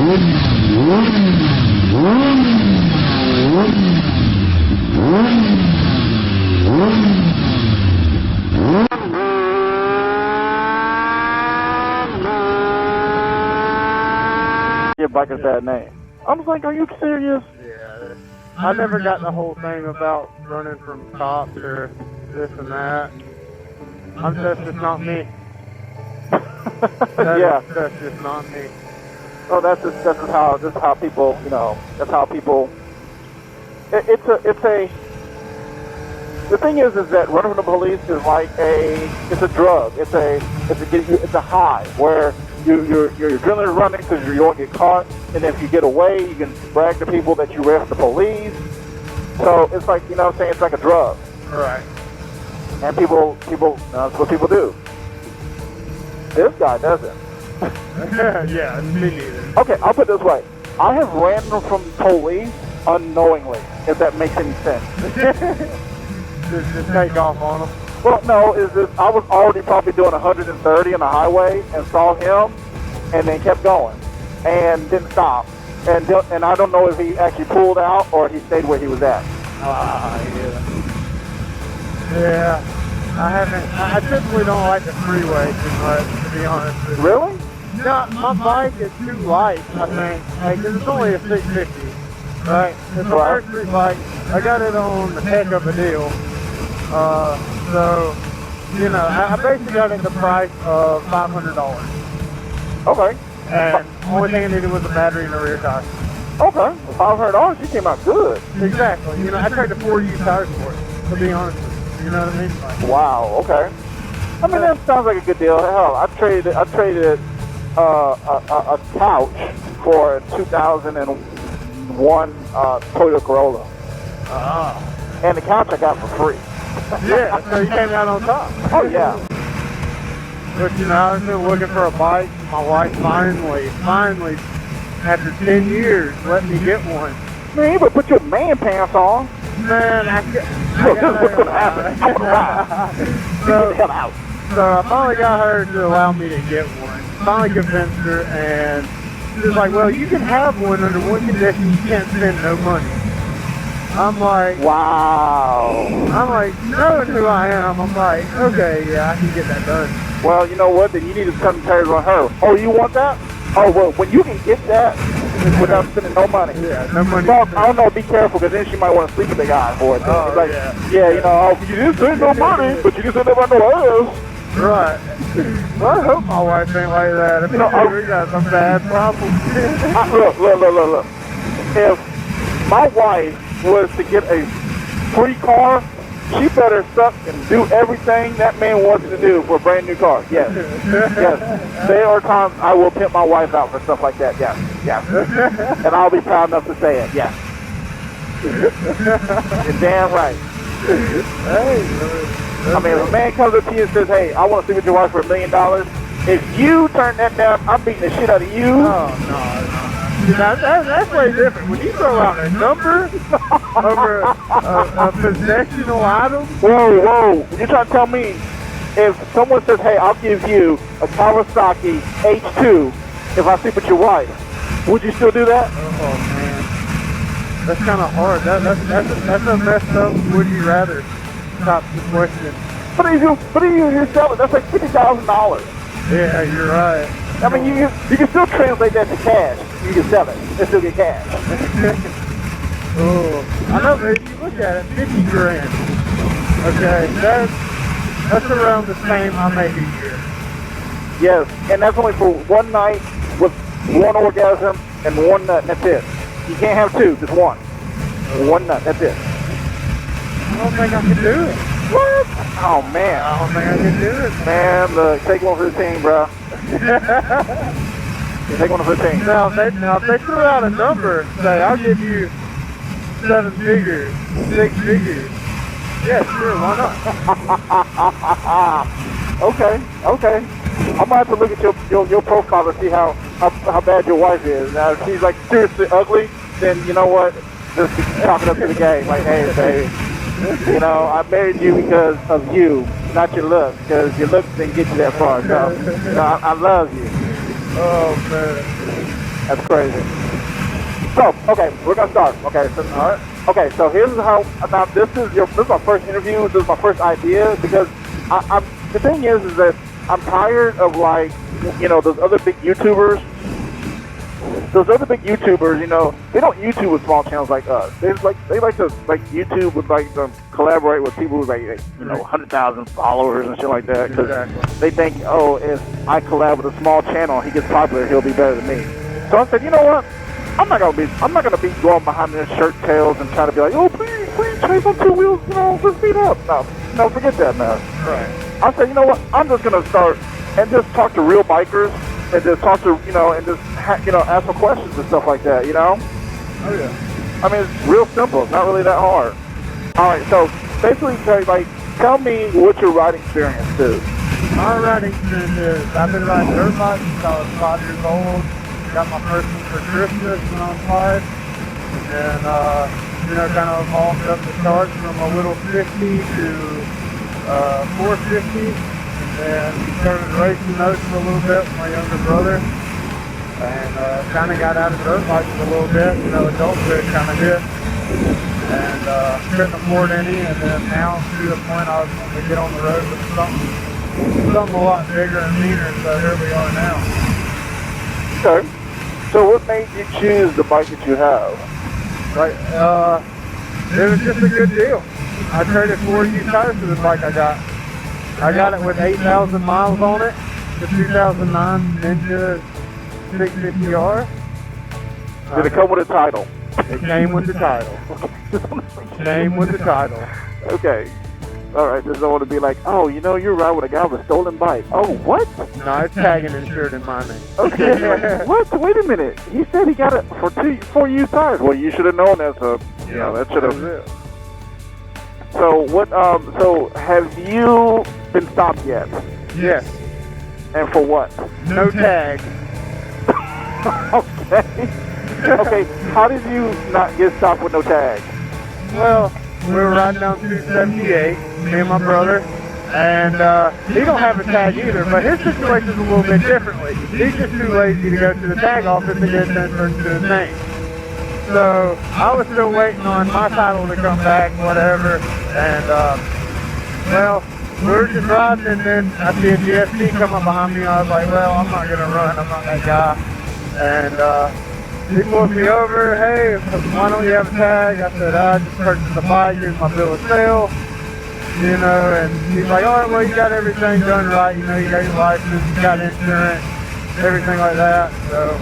Your bike is that name. I was like, are you serious? Yeah. I never got the whole thing about running from cops or this and that. That's just not me. Yeah. That's just not me. Oh, that's how people, you know, that's how people, the thing is that running from the police is like it's a drug. It's a high where your adrenaline is running because you won't get caught, and if you get away, you can brag to people that you ran from the police. So it's like, you know what I'm saying, it's like a drug. Right. And people, that's what people do. This guy doesn't. Yeah, me neither. Okay, I'll put it this way. I have ran from police unknowingly, if that makes any sense. just take off on them. Well, no, I was already probably doing 130 on the highway and saw him, and then kept going, and didn't stop. And I don't know if he actually pulled out or he stayed where he was at. Yeah. I typically don't like the freeway too much, to be honest with you. Really? No, my bike is too light, I think. Like, it's only a 650, right? It's a first street bike. I got it on a heck of a deal. So, you know, I basically got it the price of $500. Okay. And the only thing I needed was a battery and a rear tire. Okay. $500, you came out good. Exactly. You know, I traded 4 used tires for it, to be honest with you. You know what I mean? Like, wow. Okay. I mean, that sounds like a good deal. Hell, I traded a couch for a 2001 Toyota Corolla. And the couch I got for free. Yeah, so you came out on top. Oh, yeah. But, you know, I've been looking for a bike. My wife finally, after 10 years, let me get one. Man, you better put your man pants on. Man, Look, this is what's going to happen. I'm going to ride. Get the hell out. So I finally got her to allow me to get one. Finally convinced her, and she was like, well, you can have one under one condition: you can't spend no money. I'm like, wow. I'm like, knowing who I am, I'm like, okay, yeah, I can get that done. Well, you know what? Then you need to come terms on her. Oh, you want that? Oh, well, when you can get that without spending no money. Yeah, no money. Well, I don't know, be careful, because then she might want to sleep with the guy for it. Oh, like, yeah, you know, oh, you didn't spend no money, but you can spend about no else. Right. Well, I hope my wife ain't like that. I mean, we got some bad problems. Look. If my wife was to get a free car, she better suck and do everything that man wants to do for a brand new car. Yes. Yes. There are times I will pimp my wife out for stuff like that. Yes. Yes. And I'll be proud enough to say it. Yes. You're damn right. Hey. I mean, if a man comes up to you and says, hey, I want to sleep with your wife for $1 million, if you turn that down, I'm beating the shit out of you. Oh, no. That's way different. When you throw out a number over a possessional item. Whoa. You're trying to tell me if someone says, hey, I'll give you a Kawasaki H2 if I sleep with your wife, would you still do that? Oh, man. That's kind of hard. That's a messed up would you rather top the question. But if you sell it, that's like $50,000. Yeah, you're right. I mean, you can still translate that to cash. You can sell it and still get cash. Oh, I know, but if you look at it, 50 grand. Okay, that's around the same I make a year. Yes, and that's only for one night with one orgasm and one nut, and that's it. You can't have two, just one. One nut, that's it. I don't think I can do it. What? Oh, man. I don't think I can do it. Man, look, take one for the team, bro. Take one for the team. Now, if they threw out a number, say, I'll give you 7 figures, 6 figures. Yeah, sure, why not? Okay. I'm gonna have to look at your profile to see how bad your wife is. Now, if she's like seriously ugly, then you know what? Just chalk it up to the game. Like, hey, baby, you know, I married you because of you, not your looks, because your looks didn't get you that far. So I love you. Oh man. That's crazy. So, okay, we're gonna start. Okay, so All right. okay, so here's how. Now, this is my first interview. This is my first idea because I'm. The thing is that I'm tired of like, those other big YouTubers. Those other big YouTubers, they don't YouTube with small channels like us. They like to YouTube with collaborate with people with 100,000 followers and shit like that. Because they think, oh, if I collab with a small channel, he gets popular, he'll be better than me. So I said, you know what? I'm not gonna be going behind their shirt tails and trying to be like, oh, please chase on two wheels, let's beat up. No, forget that, man. Right. I said, you know what? I'm just gonna start and just talk to real bikers and just talk to and just ask some questions and stuff like that. Oh yeah. I mean, it's real simple. It's not really that hard. All right, so basically, tell me what your riding experience is. My riding experience is I've been riding dirt bikes since I was 5 years old. Got my first one for Christmas when I was 5. And, kind of evolved up the start from a little 50 to 450. And started racing those for a little bit with my younger brother. And kind of got out of dirt bikes a little bit. Adulthood kind of hit. And couldn't afford any. And then now to the point I was going to get on the road with something a lot bigger and meaner. So here we are now. Okay. So what made you choose the bike that you have? Right. It was just a good deal. I traded 4 used tires for the bike I got. I got it with 8,000 miles on it. The 2009 Ninja 650R. Did it come with a title? It came with the title. Okay. All right. Just don't want to be like, oh, you're riding with a guy with a stolen bike. Oh, what? No, it's tagging insured in my name. Okay. What? Wait a minute. He said he got it for 4 used tires. Well, you should have known that. So, that should have. It. So what? So have you been stopped yet? Yes. And for what? No tag. Okay. Okay. How did you not get stopped with no tag? Well, we were riding down 278, me and my brother, and he don't have a tag either, but his situation's a little bit differently. He's just too lazy to go to the tag office and get transferred to his name. So I was still waiting on my title to come back, whatever, and we were just riding, and then I see a GST come up behind me. I was like, well, I'm not gonna run, I'm not that guy, and he pulled me over. Hey, why don't you have a tag? I said, I just purchased the bike, here's my bill of sale, and he's like, all right, well, you got everything done right, you got your license, you got insurance, everything like that, so.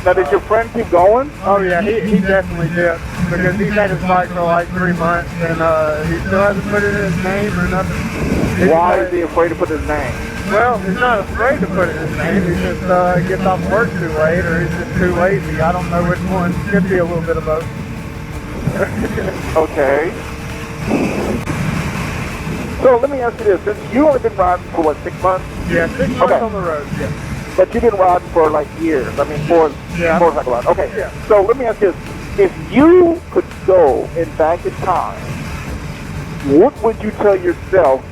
Now, did your friend keep going? Oh yeah, he definitely did, because he's had his bike for like 3 months, and he still hasn't put it in his name or nothing. Why is he afraid to put his name? Well, he's not afraid to put it in his name, he just gets off work too late, or he's just too lazy. I don't know which one. Could be a little bit of both. Okay. So let me ask you this, since you only been riding for what, 6 months? Yeah, 6 months on the road, yeah. But you've been riding for like years. I mean, motorcycle ride. Okay. Yeah. So let me ask you this: if you could go back in time, what would you tell yourself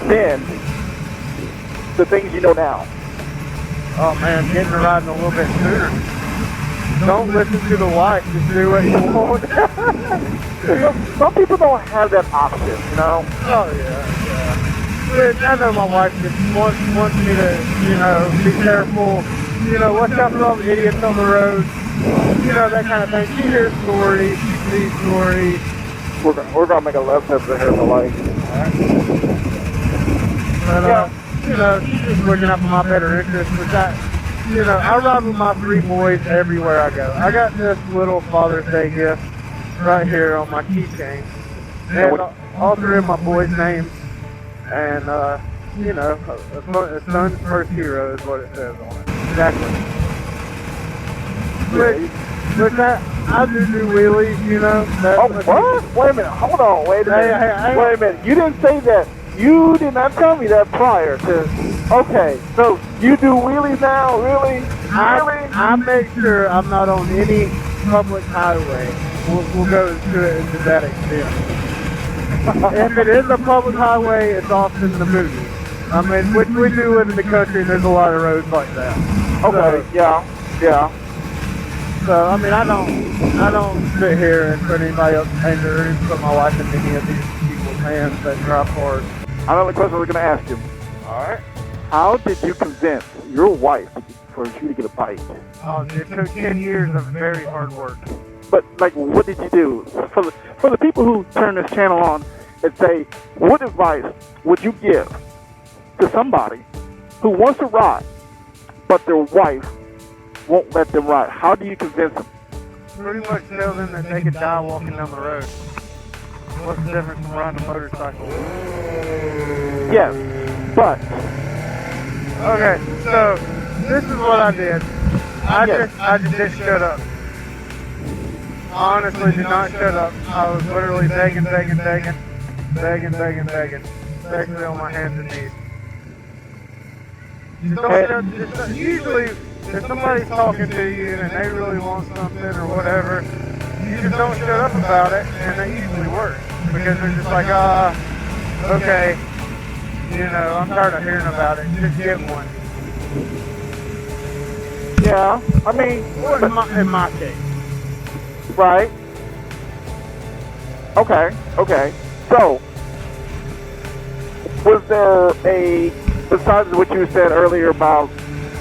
then? The things you know now. Oh man, getting to riding a little bit sooner. Don't listen to the wife. Just do what you want. Some people don't have that option, Oh yeah. But I know my wife just wants me to, be careful. Watch out for all the idiots on the road. That kind of thing. She hears stories, she sees stories. We're gonna make a left turn here in the light. But she's just looking out for my better interest. Which I ride with my 3 boys everywhere I go. I got this little Father's Day gift right here on my keychain. And all 3 of my boys' names. And, a son's first hero is what it says on it. Exactly. But I do wheelies, Oh, what? Wait a minute. Hold on. Wait a minute. Hey. Wait a minute. You didn't say that. You did not tell me that prior to. Okay, so you do wheelies now? Really? I make sure I'm not on any public highway. We'll go to that extent. If it is a public highway, it's often the movies. I mean, which we do live in the country, and there's a lot of roads like that. Okay, so, yeah. Yeah. So I mean, I don't sit here and put anybody else in danger or put my wife in any of these people's hands that drive cars. Another question we're going to ask you. All right. How did you convince your wife for you to get a bike? Oh, it took 10 years of very hard work. But, like, what did you do? For the people who turn this channel on and say, what advice would you give to somebody who wants to ride, but their wife won't let them ride? How do you convince them? Pretty much tell them that they could die walking down the road. What's the difference from riding a motorcycle? Yes, but... Okay, so this is what I did. I just shut up. I honestly did not shut up. I was literally begging, basically on my hands and knees. Usually, if somebody's talking to you and they really want something or whatever, you just don't shut up about it, and that usually works. Because they're just like, okay, you know, I'm tired of hearing about it, just get one. Yeah, I mean... In my case. Right. Okay. So, was there besides what you said earlier about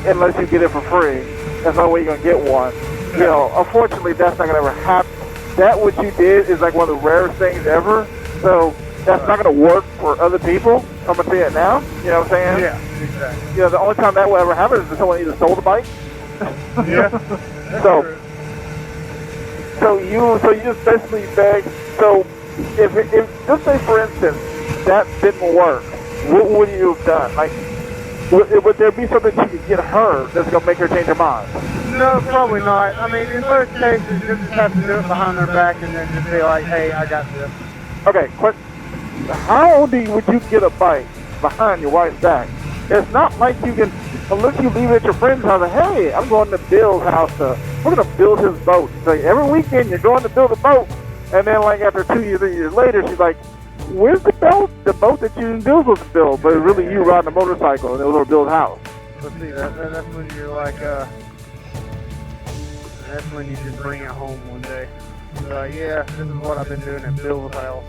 unless you get it for free, that's the only way you're going to get one. You know, unfortunately, that's not going to ever happen. That what you did is like one of the rarest things ever. So, that's not going to work for other people. I'm going to say it now. You know what I'm saying? Yeah, exactly. You know, the only time that will ever happen is if someone either sold a bike. Yeah. So you just basically beg. So if just say for instance that didn't work, what would you have done? Like, would there be something you could get her that's gonna make her change her mind? No, probably not. I mean, in most cases, you just have to do it behind their back and then just be like, hey, I got this. Okay, how would you get a bike behind your wife's back? It's not like you can, unless you leave it at your friend's house, like, hey, I'm going to Bill's house, we're going to build his boat. So every weekend you're going to build a boat, and then like after 2 years, 3 years later, she's like, where's the boat that you and Bill was to build? But it's really you riding a motorcycle, and it was going to build a house. Let's see, that's when you're like, that's when you just bring it home one day. You're like, yeah, this is what I've been doing at Bill's house.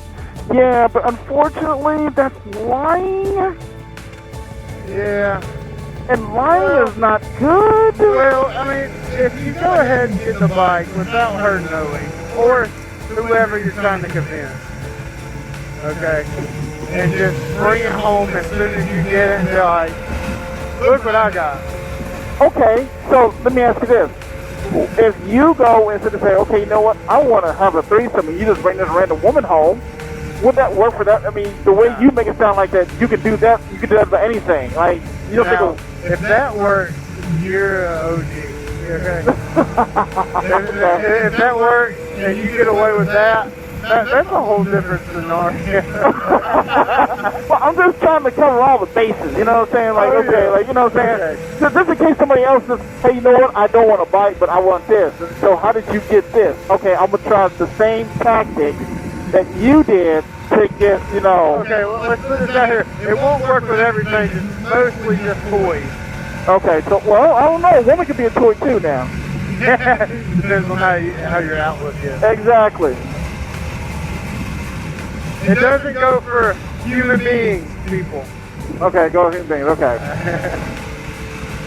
Yeah, but unfortunately, that's lying. Yeah. And lying is not good. Well, I mean, if you go ahead and get the bike without her knowing, or whoever you're trying to convince, okay, and just bring it home as soon as you get it and be like, look what I got. Okay, so let me ask you this. If you go and say, okay, you know what, I want to have a threesome, and you just bring this random woman home, would that work for that? I mean, the way you make it sound like that, you can do that for anything. Like, you don't now, think if that works, you're an OG. Okay? if that works and you get away with that's a whole different scenario. Well, I'm just trying to cover all the bases, you know what I'm saying? Like, okay, like, you know what I'm saying? So just in case somebody else says, hey, you know what, I don't want a bike, but I want this. And so how did you get this? Okay, I'm going to try the same tactic that you did to get, you know... Okay, well, let's put this out here. It won't work with everything. It's mostly just toys. Okay, so, well, I don't know. A woman could be a toy, too, now. Depends on how your outlook is. Exactly. It doesn't go for human beings, people. Okay, go human beings, okay.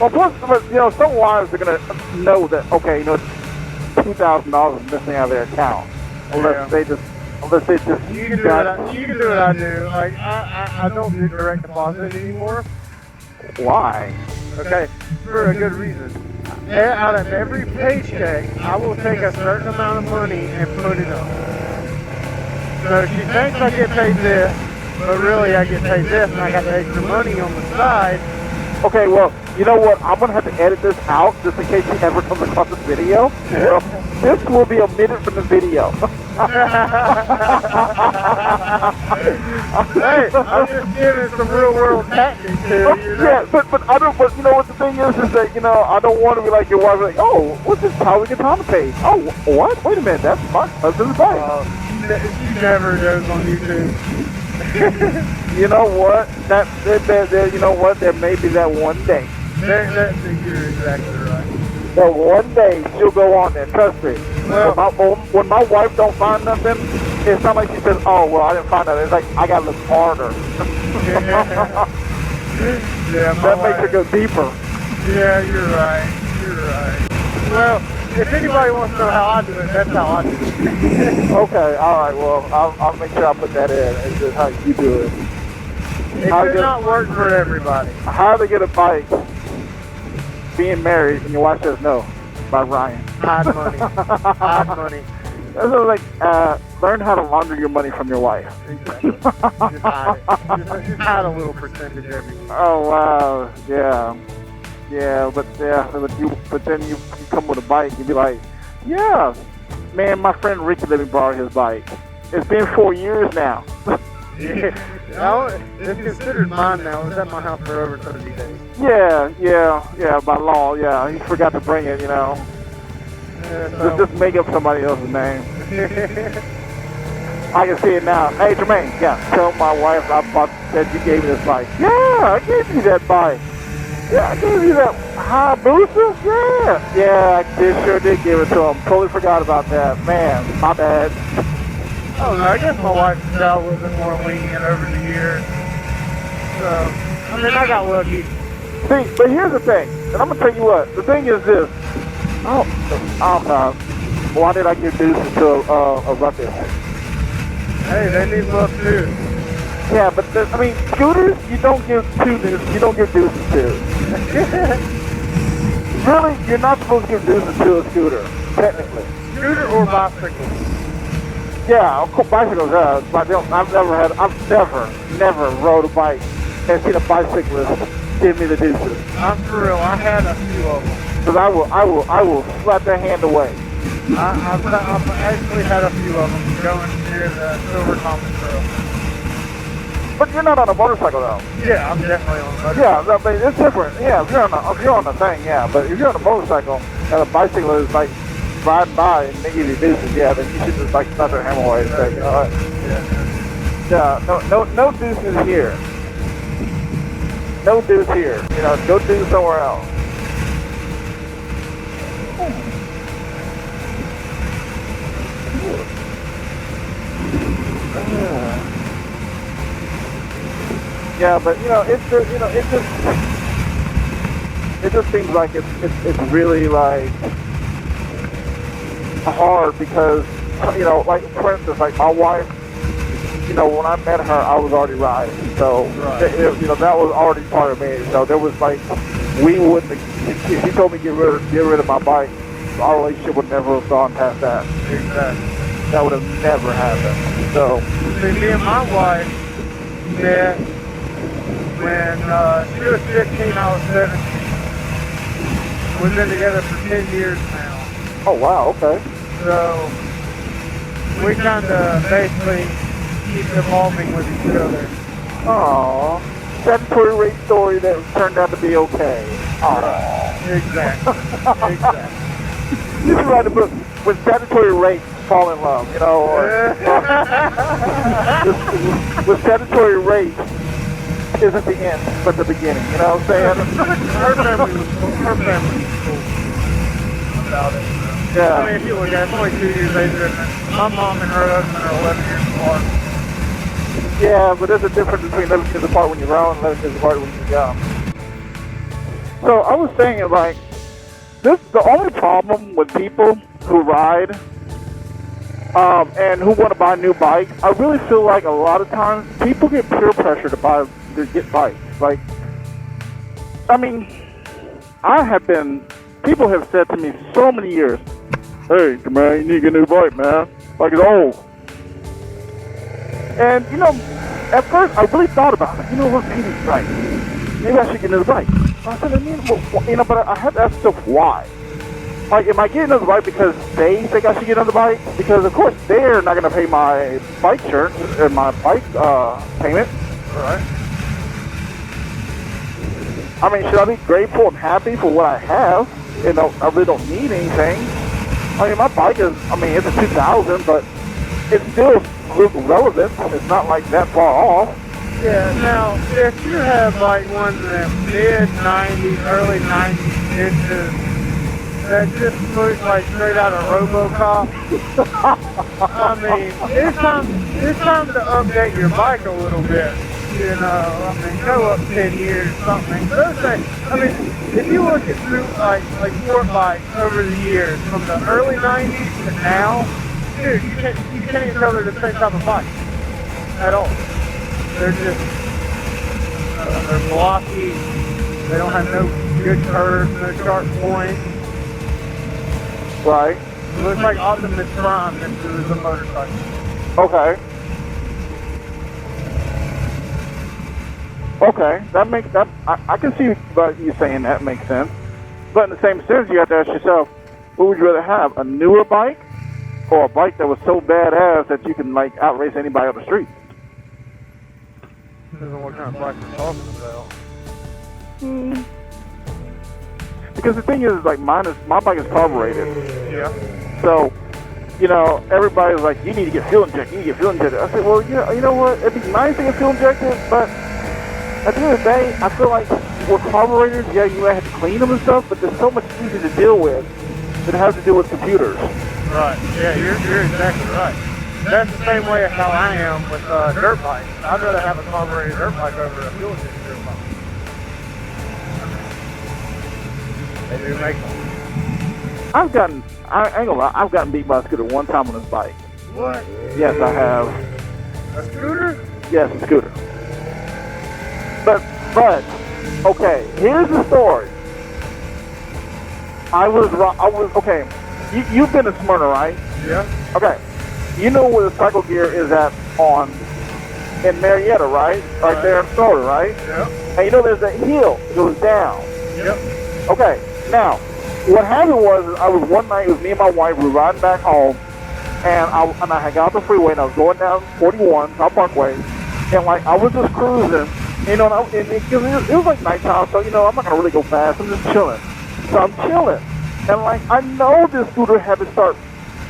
Well, plus, you know, some wives are going to know that, okay, you know, $2,000 is missing out of their account. Unless they just... You can do what I do. Like, I don't do direct deposit anymore. Why? Okay, for a good reason. Out of every paycheck, I will take a certain amount of money and put it up. So she thinks I get paid this, but really I get paid this, and I got the extra money on the side. Okay, well, you know what? I'm going to have to edit this out just in case she ever comes across this video. So this will be omitted from the video. Hey, I'm just giving some real world tactics here. You know? Yeah, but you know what the thing is that, you know, I don't want to be like your wife, like, oh, what's this KAWIKATANA page? Oh, what? Wait a minute, that's my husband's bike. She never goes on YouTube. You know what? You know what? There may be that one day. You're exactly right. But one day she'll go on there. Trust me. Well, When my wife don't find nothing, it's not like she says, "Oh, well, I didn't find nothing." It's like I gotta look harder. Yeah, That makes her go deeper. Yeah, you're right. You're right. Well, if anybody wants to know how I do it, that's how I do it. Okay, all right. Well, I'll make sure I put that in. It's just how you do it. It does not work for everybody. How to get a bike? Being married and your wife says no. By Ryan. Hide money. Hide money. That's like learn how to launder your money from your wife. Exactly. Just hide it. Just hide a little percentage every week. Oh wow, yeah, but then you come with a bike, you'd be like, yeah, man, my friend Ricky let me borrow his bike. It's been 4 years now. Yeah, it's considered mine now. It was at my house for over 30 days. Yeah, by law, yeah, he forgot to bring it, you know. Yeah, so. Just make up somebody else's name. I can see it now. Hey, Jermaine, yeah, tell my wife that you gave me this bike. Yeah, I gave you that bike. Yeah, I gave you that Hayabusa. Yeah, I sure did give it to him. Totally forgot about that. Man, my bad. I don't know, I guess my wife got a little bit more lenient over the years. So, I mean, I got lucky. See, but here's the thing, and I'm going to tell you what. The thing is this. Oh, why did I give deuces to a ruckus? Hey, they need love too. Yeah, but I mean, scooters, you don't give deuces to. Really, you're not supposed to give deuces to a scooter, technically. Scooter or bicycle? Yeah, of course, bicycles, but I've never rode a bike and seen a bicyclist give me the deuces. I'm for real, I had a few of them. Because I will slap their hand away. I've actually had a few of them going near the Silver Common Trail. But you're not on a motorcycle though. Yeah, I'm definitely on a motorcycle. Yeah, I mean, it's different. Yeah, if you're on a thing, yeah. But if you're on a motorcycle and a bicycle is like riding by and they give you deuces, yeah, then you should just like slap their hand away and say, you know what? Yeah, no deuces here. No deuce here. You know, go do somewhere else. Yeah, but you know, it just seems like it's really like hard because you know, like for instance, like my wife, you know, when I met her, I was already riding, so you know that was already part of me. So there was like we wouldn't. If she told me get rid of my bike, our relationship would never have gone past that. Exactly. That would have never happened. So see, me and my wife met when she was 15, I was 17. We've been together for 10 years now. oh wow, okay. So we kind of basically keep evolving with each other. Aww. Statutory rape story that turned out to be okay. Right. Exactly. Exactly. You should write a book with statutory rape, fall in love, you know, or with statutory rape isn't the end, but the beginning, you know what I'm saying? Her family was cool about it. Yeah. I mean, if you look at it, it's only 2 years later. My mom and her husband are 11 years apart. Yeah, but there's a difference between 11 years apart when you're grown and 11 years apart when you're young. So I was saying, like, the only problem with people who ride and who want to buy new bikes, I really feel like a lot of times people get peer pressure to get bikes. Like, I mean, people have said to me so many years, hey, man, you need to get a new bike, man. Like, it's old. And, you know, at first I really thought about it. You know what, Peter's right. Maybe I should get another bike. I said, you know, but I had to ask myself why. Like, am I getting another bike because they think I should get another bike? Because, of course, they're not going to pay my bike insurance and my bike payment. Right. I mean, should I be grateful and happy for what I have? You know, I really don't need anything. I mean, my bike is, I mean, it's a 2000, but it's still relevant. It's not like that far off. Yeah, now, if you have like one of them mid-90s, early 90s vintage that just looks like straight out of RoboCop. I mean, it's time to update your bike a little bit. You know, I mean, go up 10 years or something. Those things, I mean, if you look at like sport bikes over the years, from the early 90s to now, dude, you can't even tell they're the same type of bike at all. They're just, they're blocky. They don't have no good curves, no sharp points. Right. It looks like Optimus Prime mixed with a motorcycle. Okay. Okay, that makes that. I can see what you saying. That makes sense. But in the same sense, you have to ask yourself, what would you rather have, a newer bike or a bike that was so badass that you can like outrace anybody on the street? Depends on what kind of bike you're talking about. Because the thing is, like, my bike is carbureted. Yeah. So, you know, everybody's like, you need to get fuel injected. You need to get fuel injected. I said, well, you know what? It'd be nice to get fuel injected, but at the end of the day, I feel like with carburetors, yeah, you might have to clean them and stuff, but they're so much easier to deal with than it has to do with computers. Right. Yeah, you're exactly right. That's the same way how I am with dirt bikes. I'd rather have a carbureted dirt bike over a fuel injected dirt bike. They do make them. I ain't gonna lie, I've gotten beat by a scooter one time on this bike. What? Yes, I have. A scooter? Yes, a scooter. But, okay, here's the story. Okay, you've been to Smyrna, right? Yeah. Okay, you know where the cycle gear is at in Marietta, right? Right there in Florida, right? Yeah. And you know there's a hill that goes down. Yep. Okay, now, what happened was, I was one night, it was me and my wife, we were riding back home, and I had got off the freeway, and I was going down 41, South Parkway, and like, I was just cruising, you know, and it was like nighttime, so, you know, I'm not going to really go fast, I'm just chilling. So I'm chilling, and like, I know this scooter had to start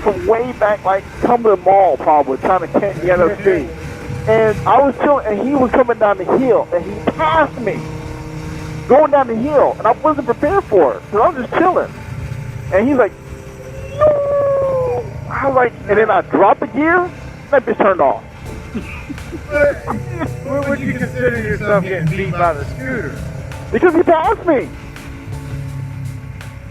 from way back, like, Cumberland Mall, probably, trying to get up speed. And I was chilling, and he was coming down the hill, and he passed me, going down the hill, and I wasn't prepared for it, so I was just chilling. And he's like, no! I was like, and then I dropped the gear, that bitch turned off. What would you consider yourself getting beat by the scooter? Because he passed me.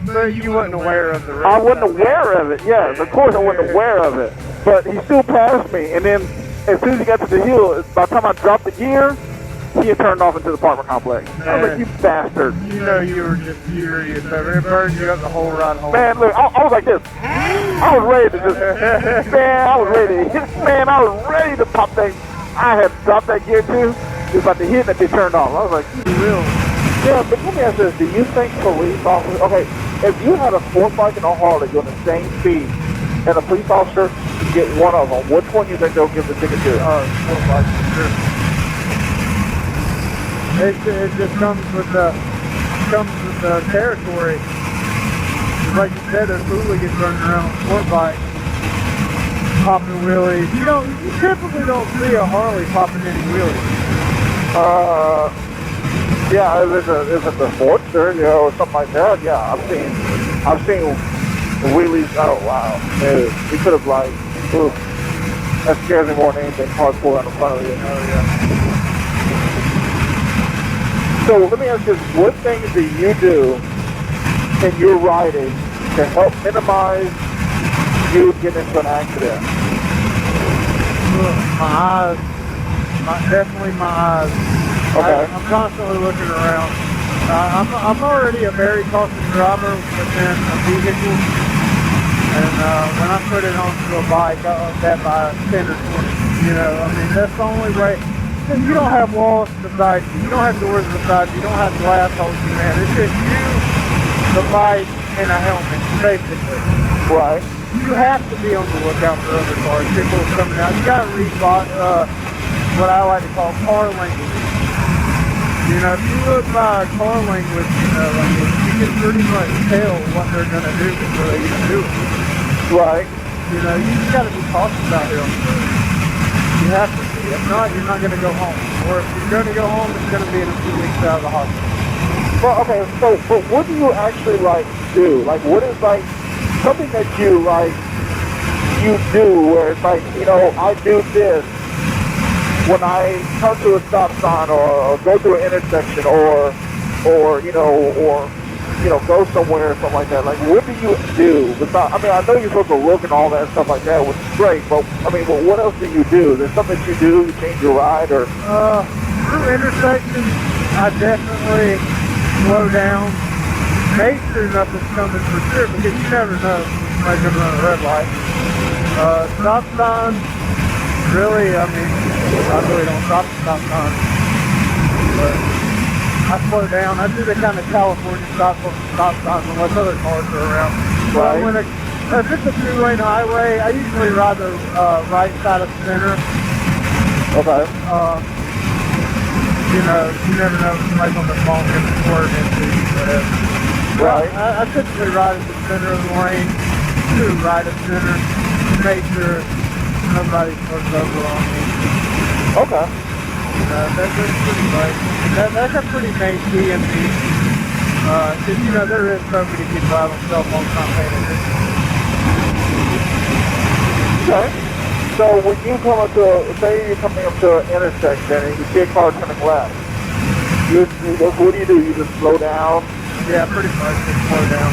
But you wasn't aware of the road. I wasn't aware of it, yes, of course I wasn't aware of it. But he still passed me, and then as soon as he got to the hill, by the time I dropped the gear, he had turned off into the apartment complex. I was like, you bastard. You know you were just furious. It burned you up the whole ride home. Man, look, I was like this. I was ready to just, man, I was ready to pop that. I had dropped that gear too. It was about to hit and it turned off. I was like, you real. Yeah, but let me ask this. Do you think police officers, okay, if you had a sport bike and a Harley going the same speed and a police officer get one of them, which one do you think they'll give the ticket to? Sport bike, sure. It just comes with the territory. Like you said, there's hooligans running around with sport bikes, popping wheelies. You typically don't see a Harley popping any wheelies. Yeah, if it's a Sportster, you know, or something like that, yeah, I've seen wheelies. Oh wow, you could have like, ooh, that scares me more than anything. Cars pull out in front of you. Oh yeah. So let me ask you this, what things do you do in your riding to help minimize you getting into an accident? My eyes. Definitely my eyes. Okay. I'm constantly looking around. I'm already a very cautious driver within a vehicle. And when I put it onto a bike, I up that by 10 or 20. You know, I mean, that's the only way. You don't have walls beside you. You don't have doors beside you. You don't have glass holding you, man. It's just you, the bike, and a helmet, basically. Right. You have to be on the lookout for other cars. People coming out. You got to read what I like to call car language. You know, if you look by car language, you know, like, you can pretty much tell what they're going to do before they even do it. Right. You know, you just got to be cautious out here on the road. You have to be. If not, you're not going to go home. Or if you're going to go home, it's going to be in a few weeks out of the hospital. Well, okay, so, but what do you actually, like, do? Like, what is, like, something that you, like, you do where it's like, you know, I do this when I come to a stop sign or go through an intersection or go somewhere or something like that. Like, what do you do? Besides, I mean, I know you're supposed to look and all that stuff like that, which is great, but, I mean, well, what else do you do? There's something that you do, you change your ride, or... Through intersections, I definitely slow down, make sure nothing's coming for sure, because you never know when you're on a red light. Stop signs, really, I mean, I really don't stop at stop signs, but I slow down. I do the kind of California stop signs unless other cars are around. Right. But if it's a two-lane highway, I usually ride the right side of center. Okay. You know, you never know if somebody's on the phone and swerve into you, whatever. Right. I typically ride in the center of the lane, to right of center, to make sure nobody swerves over on me. Okay. That's pretty much. That's a pretty main key in me. Because, you know, there is so many people out on cell phones not paying attention. Okay. So when you come up to, say you're coming up to an intersection and you see a car turning left, what do? You just slow down? Yeah, pretty much. Just slow down.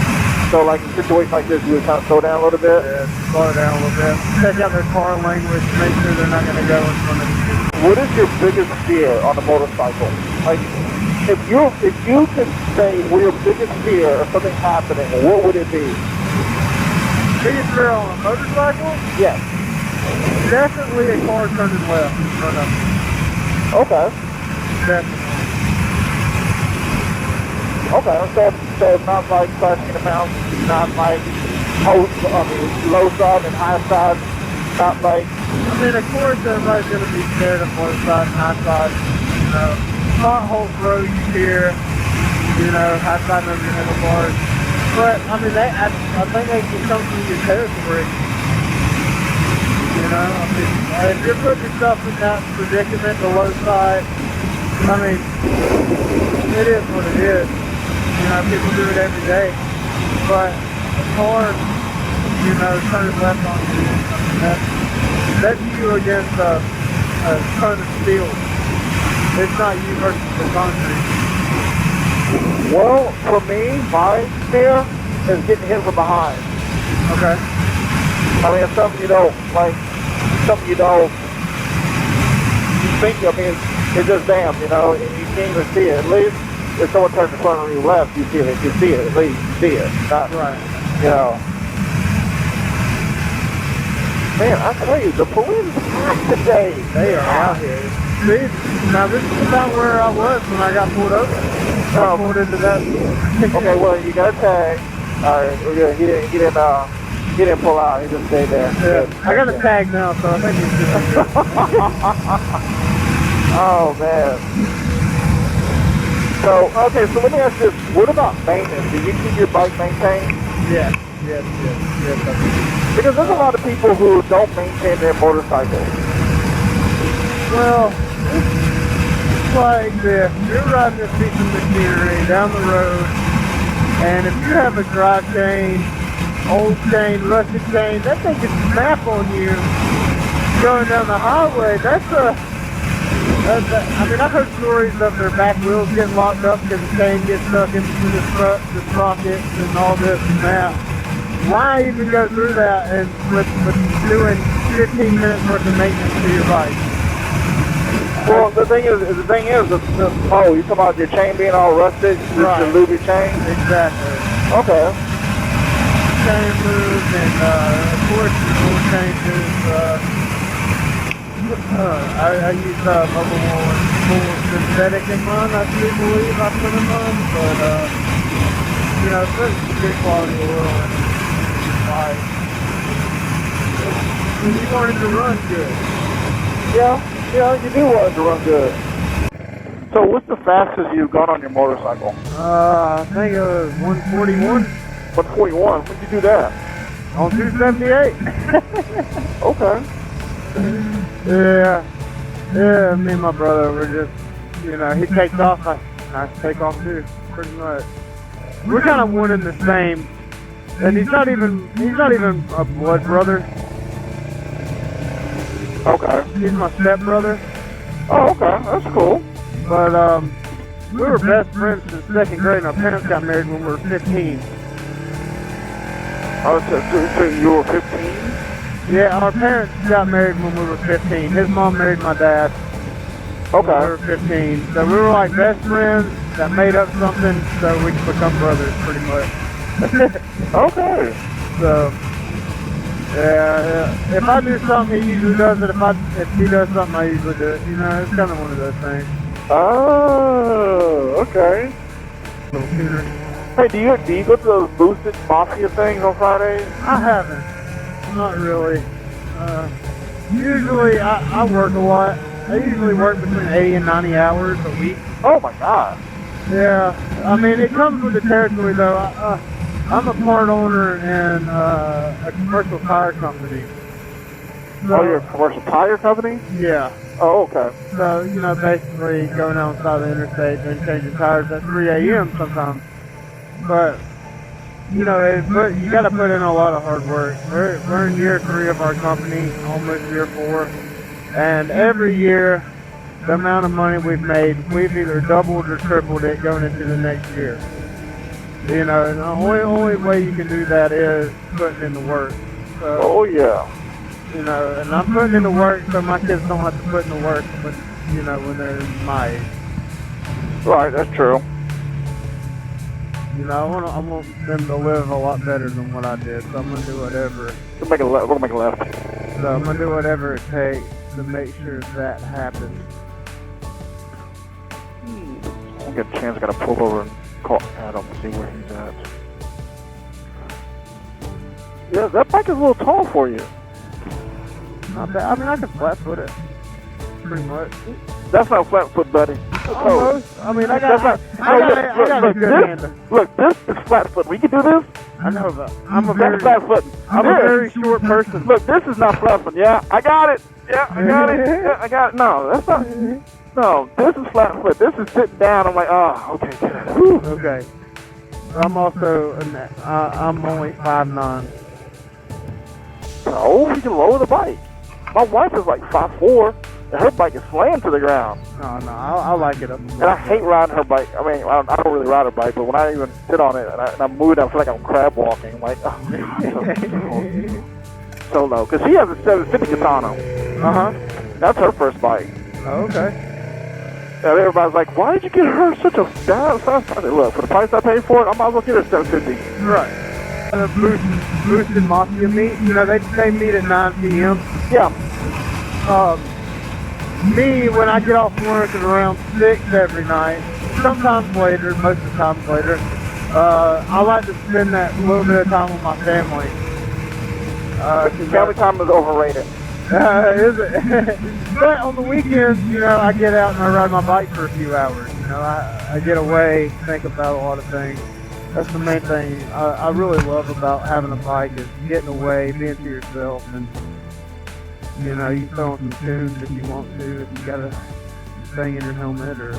So like in situations like this, you would kind of slow down a little bit? Yeah, slow down a little bit. Check out their car language, make sure they're not going to go in front of you. What is your biggest fear on a motorcycle? Like, if you could say what your biggest fear of something happening, what would it be? Biggest fear on a motorcycle? Yes. Definitely a car turning left in front of me. Okay. Definitely. Okay, so it's not like crashing in the mountains, not like low side and high side, not like... I mean, of course, everybody's going to be scared of low side and high side. You know, potholes throw you here, you know, high side over your handlebars. But, I mean, I think they can come through your territory. You know, I mean, if you're putting yourself in that predicament, the low side, I mean, it is what it is. You know, people do it every day. But a car, you know, turning left on you, I mean, that's you against a ton of steel. It's not you versus the concrete. Well, for me, my fear is getting hit from behind. Okay. I mean, it's something you don't, like, you think, I mean, it's just damn, you know, and you can't even see it. At least if someone turns in front of you left, you see it, at least you see it. Not, right. You know. Man, I tell you, the police are today. They are out here. See, now this is about where I was when I got pulled over. I pulled into that. Okay, well, you got a tag. All right, we're good. He didn't pull out. He just stayed there. Yeah. I got a tag now, so I think he's good. Oh, man. So, okay, so let me ask you this. What about maintenance? Do you keep your bike maintained? Yes. Because there's a lot of people who don't maintain their motorcycles. Well, it's like this. You're riding a piece of machinery down the road, and if you have a dry chain, old chain, rusted chain, that thing can snap on you going down the highway. I mean, I've heard stories of their back wheels getting locked up because the chain gets stuck into the sprockets and all this and that. Why even go through that and with doing 15 minutes worth of maintenance to your bike? Well, the thing is, you're talking about your chain being all rusted, right. To lube your chain? Exactly. Okay. Chain moves and, of course, the oil changes. I use mobile wool synthetic in mine, I do believe I put in mine, but, you know, it's good quality oil and bike. You want it to run good. Yeah, you do want it to run good. So what's the fastest you've gone on your motorcycle? I think it was 141. 141? When did you do that? On 278. Okay. Yeah, me and my brother were just, you know, he takes off, I I take off too, pretty much. We're kind of one and the same, and he's not even a blood brother. Okay. He's my stepbrother. Oh, okay. That's cool. But we were best friends since 2nd grade, and our parents got married when we were 15. Oh, so you were 15? Yeah, our parents got married when we were 15. His mom married my dad. Okay. When we were 15. So we were like best friends that made up something so we could become brothers, pretty much. Okay. So, yeah, if I do something, he usually does it. If he does something, I usually do it. You know, it's kind of one of those things. Oh, okay. Little tutor. Hey, do you go to those boosted mafia things on Fridays? I haven't. Not really. Usually, I work a lot. I usually work between 80 and 90 hours a week. Oh my God. Yeah, I mean, it comes with the territory, though. I'm a part owner in a commercial tire company. So, Oh, you're a commercial tire company? Yeah. Oh, okay. So, you know, basically going on the side of the interstate and changing tires at 3 a.m. sometimes. But, you know, you got to put in a lot of hard work. We're in year 3 of our company, almost year 4. And every year, the amount of money we've made, we've either doubled or tripled it going into the next year. You know, and the only way you can do that is putting in the work. So, Oh, yeah. you know, and I'm putting in the work so my kids don't have to put in the work when, you know, when they're my age. Right, that's true. You know, I want them to live a lot better than what I did, so I'm going to do whatever. We'll make a left. So I'm going to do whatever it takes to make sure that happens. I'll get a chance. I got to pull over and call Adam and see where he's at. Yeah, that bike is a little tall for you. Not bad. I mean, I can flat foot it. Pretty much. That's not flat foot, buddy. Almost. I mean, I got a good handle. Look, this is flat foot. We can do this. I know, but I'm a very short person. Look, this is not flat foot. Yeah, I got it. Yeah, I got it. Yeah, I got it. No, that's not. No, this is flat foot. This is sitting down. I'm like, oh, okay, good. Whew. Okay. I'm also, I'm only 5'9". No, we can lower the bike. My wife is like 5'4", and her bike is slammed to the ground. No, I like it up. And I hate riding her bike. I mean, I don't really ride her bike, but when I even sit on it and I'm moving, I feel like I'm crab walking. I'm like, oh, so low. Because she has a 750 Katana. Uh-huh. That's her first bike. Oh, okay. And everybody's like, why did you get her such a bad size? I said, look, for the price I paid for it, I might as well get her 750. Right. Boosted Mafia meet, you know, they meet at 9 p.m. Yeah. Me, when I get off work at around 6 every night, sometimes later, most of the time later, I like to spend that little bit of time with my family. Family time is overrated. Is it? But on the weekends, you know, I get out and I ride my bike for a few hours. You know, I get away, think about a lot of things. That's the main thing I really love about having a bike is getting away, being to yourself, and you know, you throw on some tunes if you want to, if you got a thing in your helmet or